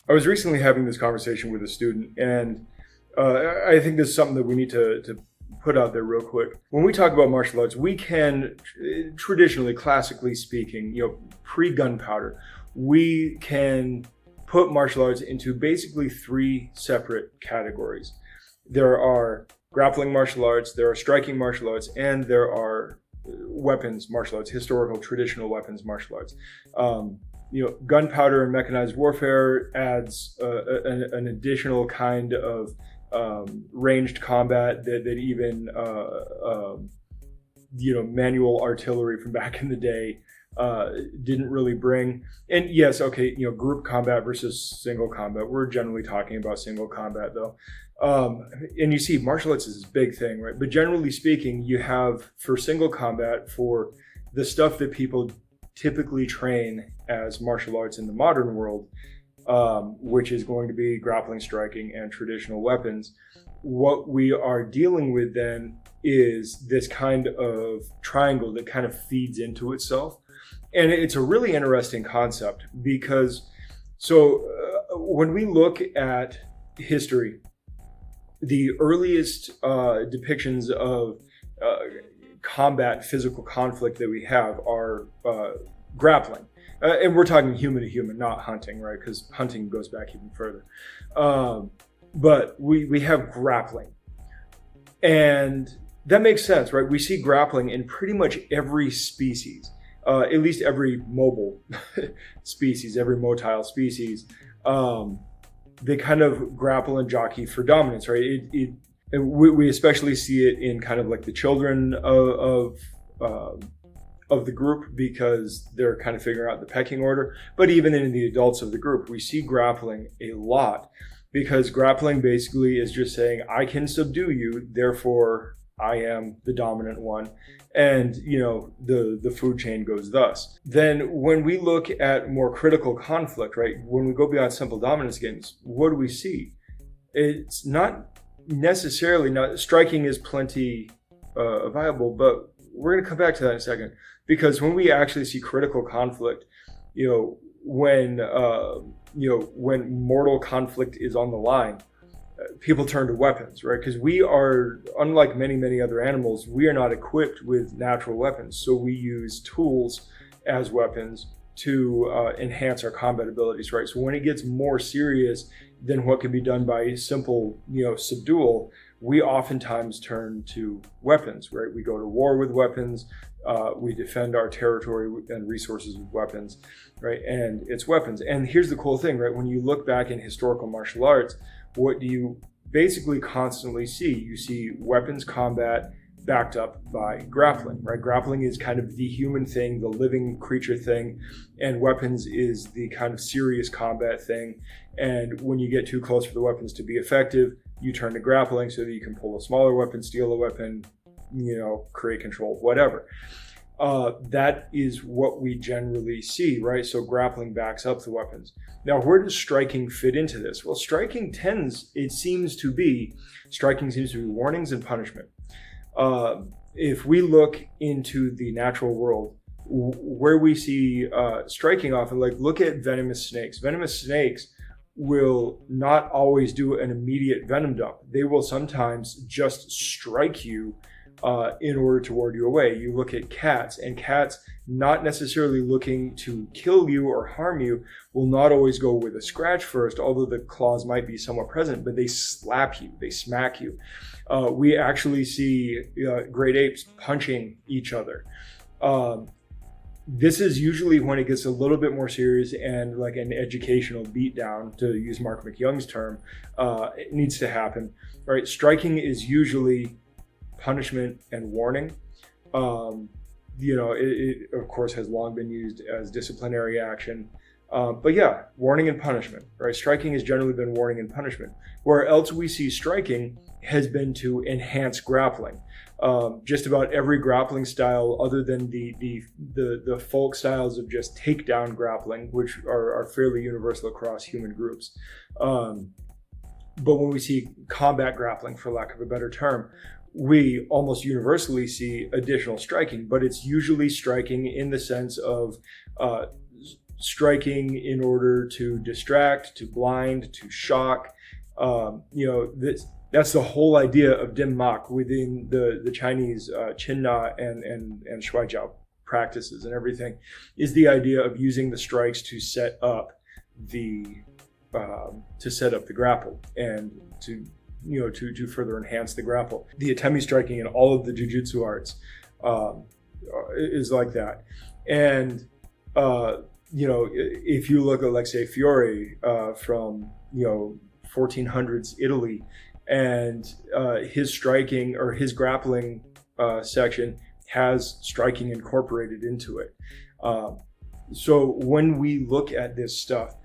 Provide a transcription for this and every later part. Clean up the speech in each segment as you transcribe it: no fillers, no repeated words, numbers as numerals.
I was recently having this conversation with a student, and I think this is something that we need to put out there real quick. When we talk about martial arts, we can traditionally, classically speaking, pre-gunpowder, we can put martial arts into basically three separate categories. There are grappling martial arts, there are striking martial arts, and there are weapons martial arts, historical traditional weapons martial arts. Gunpowder and mechanized warfare adds an additional kind of ranged combat that even manual artillery from back in the day didn't really bring. And yes, okay, group combat versus single combat. We're generally talking about single combat though. And you see martial arts is this big thing, right? But generally speaking, you have for single combat, for the stuff that people typically train as martial arts in the modern world, which is going to be grappling, striking, and traditional weapons. What we are dealing with then is this kind of triangle that kind of feeds into itself. And it's a really interesting concept because, when we look at history, the earliest depictions of combat, physical conflict that we have are grappling. And we're talking human to human, not hunting, right? Because hunting goes back even further. But we have grappling. And that makes sense, right? We see grappling in pretty much every species, at least every mobile species, every motile species. They kind of grapple and jockey for dominance, right? We especially see it in kind of like the children of the group because they're kind of figuring out the pecking order. But even in the adults of the group, we see grappling a lot because grappling basically is just saying, I can subdue you, therefore I am the dominant one. And, the food chain goes thus. Then when we look at more critical conflict, right, when we go beyond simple dominance games, what do we see? It's not necessarily, striking is plenty viable, but we're going to come back to that in a second. Because when we actually see critical conflict, when mortal conflict is on the line, people turn to weapons, right? Because we are, unlike many, many other animals, we are not equipped with natural weapons. So we use tools as weapons to enhance our combat abilities, right? So when it gets more serious than what can be done by simple, subdual, we oftentimes turn to weapons, right? We go to war with weapons. We defend our territory and resources with weapons, right? And it's weapons. And here's the cool thing, right? When you look back in historical martial arts, what do you basically constantly see? You see weapons combat backed up by grappling, right? Grappling is kind of the human thing, the living creature thing, and weapons is the kind of serious combat thing. And when you get too close for the weapons to be effective, you turn to grappling so that you can pull a smaller weapon, steal a weapon, create control, whatever. That is what we generally see, right? So grappling backs up the weapons. Now, where does striking fit into this? Well, striking seems to be warnings and punishment. If we look into the natural world, where we see striking often, like look at venomous snakes. Venomous snakes will not always do an immediate venom dump. They will sometimes just strike you in order to ward you away. You look at cats, and cats, not necessarily looking to kill you or harm you, will not always go with a scratch first, although the claws might be somewhat present, but they slap you, they smack you. We actually see great apes punching each other. This is usually when it gets a little bit more serious and like an educational beatdown, to use Mark McYoung's term, it needs to happen, right? Striking is usually punishment and warning. It of course has long been used as disciplinary action. But yeah, warning and punishment, right? Striking has generally been warning and punishment. Where else we see striking has been to enhance grappling. Just about every grappling style, other than the folk styles of just takedown grappling, which are fairly universal across human groups. But when we see combat grappling, for lack of a better term, we almost universally see additional striking, but it's usually striking in the sense of striking in order to distract, to blind, to shock. That's the whole idea of dim mak within the Chinese Qin Na and Shuai Jiao practices and everything, is the idea of using the strikes to set up the grapple and to further enhance the grapple. The atemi striking in all of the jiu-jitsu arts is like that. And if you look at, like, say, Fiore from 1400s Italy, and his striking or his grappling section has striking incorporated into it. So when we look at this stuff,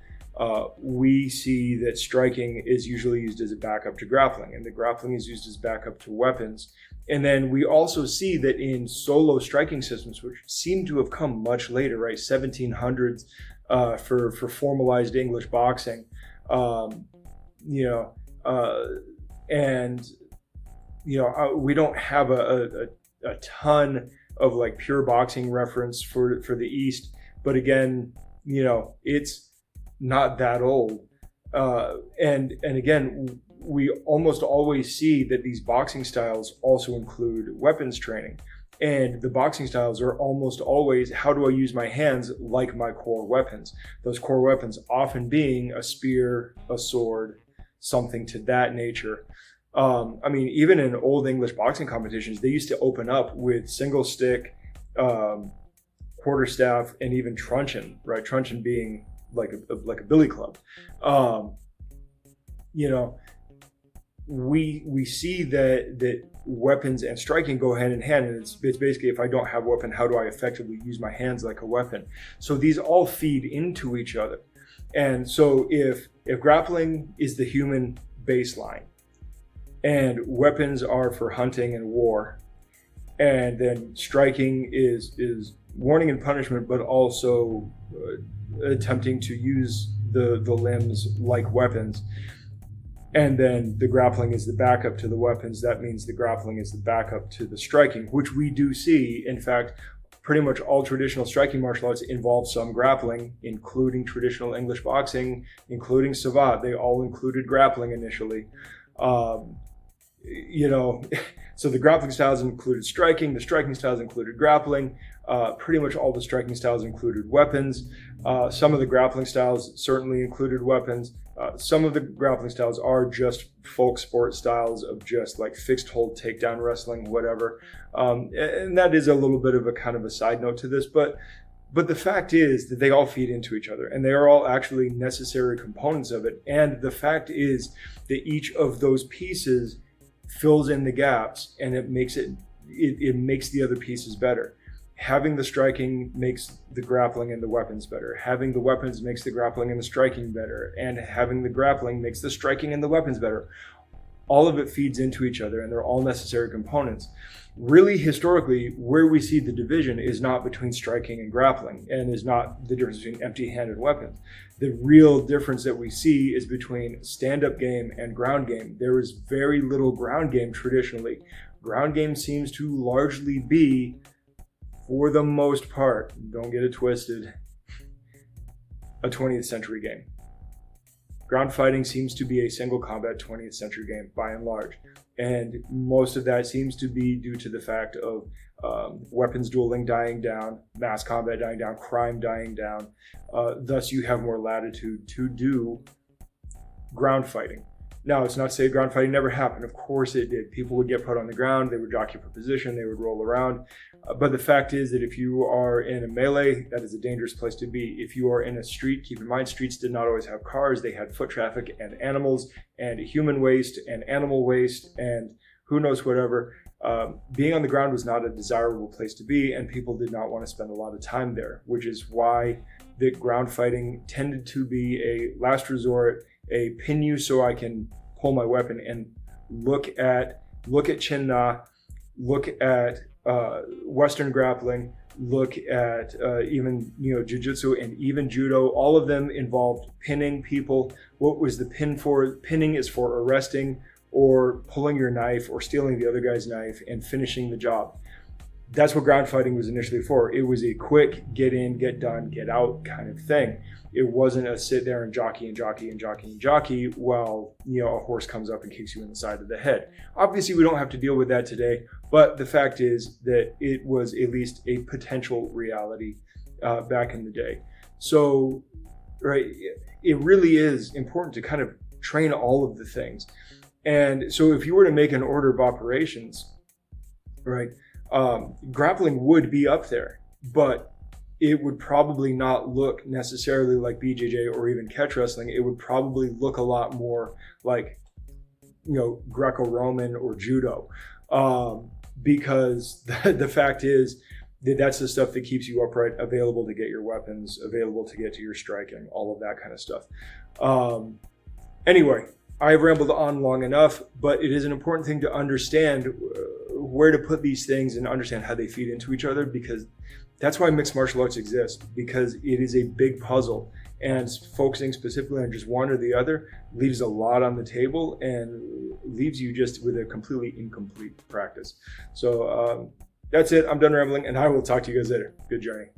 we see that striking is usually used as a backup to grappling, and the grappling is used as backup to weapons. And then we also see that in solo striking systems, which seem to have come much later, right, 1700s, for formalized English boxing, we don't have a ton of like pure boxing reference for the East, but again, it's not that old, and again, we almost always see that these boxing styles also include weapons training, and the boxing styles are almost always, how do I use my hands like my core weapons? Those core weapons often being a spear, a sword, something to that nature. Even in old English boxing competitions, they used to open up with single stick, quarterstaff, and even truncheon, right? Truncheon being like a billy club. We see that weapons and striking go hand in hand, and it's basically, if I don't have a weapon, how do I effectively use my hands like a weapon? So these all feed into each other. And so if grappling is the human baseline, and weapons are for hunting and war, and then striking is warning and punishment, but also attempting to use the limbs like weapons, and then the grappling is the backup to the weapons, that means the grappling is the backup to the striking, which we do see. In fact, pretty much all traditional striking martial arts involve some grappling, including traditional English boxing, including Savate. They all included grappling initially. So the grappling styles included striking, the striking styles included grappling, pretty much all the striking styles included weapons. Some of the grappling styles certainly included weapons. Some of the grappling styles are just folk sport styles of just like fixed hold, takedown wrestling, whatever. And that is a little bit of a kind of a side note to this, but the fact is that they all feed into each other, and they are all actually necessary components of it. And the fact is that each of those pieces fills in the gaps, and it makes the other pieces better. Having the striking makes the grappling and the weapons better. Having the weapons makes the grappling and the striking better. And having the grappling makes the striking and the weapons better. All of it feeds into each other, and they're all necessary components. Really, historically, where we see the division is not between striking and grappling, and is not the difference between empty-handed weapons. The real difference that we see is between stand-up game and ground game. There is very little ground game traditionally. Ground game seems to largely be, for the most part, don't get it twisted, a 20th century game. Ground fighting seems to be a single combat 20th century game by and large. And most of that seems to be due to the fact of weapons dueling dying down, mass combat dying down, crime dying down. Thus, you have more latitude to do ground fighting. Now, it's not to say ground fighting never happened. Of course it did. People would get put on the ground, they would jockey for position, they would roll around. But the fact is that if you are in a melee, that is a dangerous place to be. If you are in a street, keep in mind, streets did not always have cars. They had foot traffic and animals and human waste and animal waste and who knows whatever. Being on the ground was not a desirable place to be, and people did not want to spend a lot of time there, which is why the ground fighting tended to be a last resort, a pin you so I can pull my weapon and look at Chin Na, look at Western grappling, look at even jiu-jitsu and even judo. All of them involved pinning people. What was the pin for? Pinning is for arresting or pulling your knife or stealing the other guy's knife and finishing the job. that's what ground fighting was initially for. It was a quick get in, get done, get out kind of thing. It wasn't a sit there and jockey and jockey and jockey and jockey while, you know, a horse comes up and kicks you in the side of the head. Obviously, we don't have to deal with that today, but the fact is that it was at least a potential reality back in the day. So, right, it really is important to kind of train all of the things. And so if you were to make an order of operations, right, grappling would be up there, but it would probably not look necessarily like BJJ or even catch wrestling. It would probably look a lot more like, you know, Greco-Roman or judo, because the fact is that that's the stuff that keeps you upright, available to get your weapons, available to get to your striking, all of that kind of stuff. Anyway, I've rambled on long enough, but it is an important thing to understand where to put these things and understand how they feed into each other, because that's why mixed martial arts exist, because it is a big puzzle, and focusing specifically on just one or the other leaves a lot on the table and leaves you just with a completely incomplete practice. So that's it. I'm done rambling, and I will talk to you guys later. Good journey.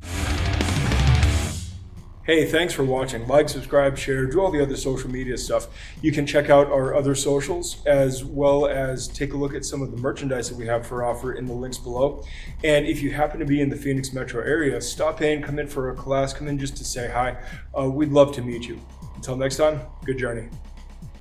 Hey, thanks for watching. Like, subscribe, share, do all the other social media stuff. You can check out our other socials, as well as take a look at some of the merchandise that we have for offer in the links below. And if you happen to be in the Phoenix metro area, stop in, come in for a class, come in just to say hi. We'd love to meet you. Until next time, good journey.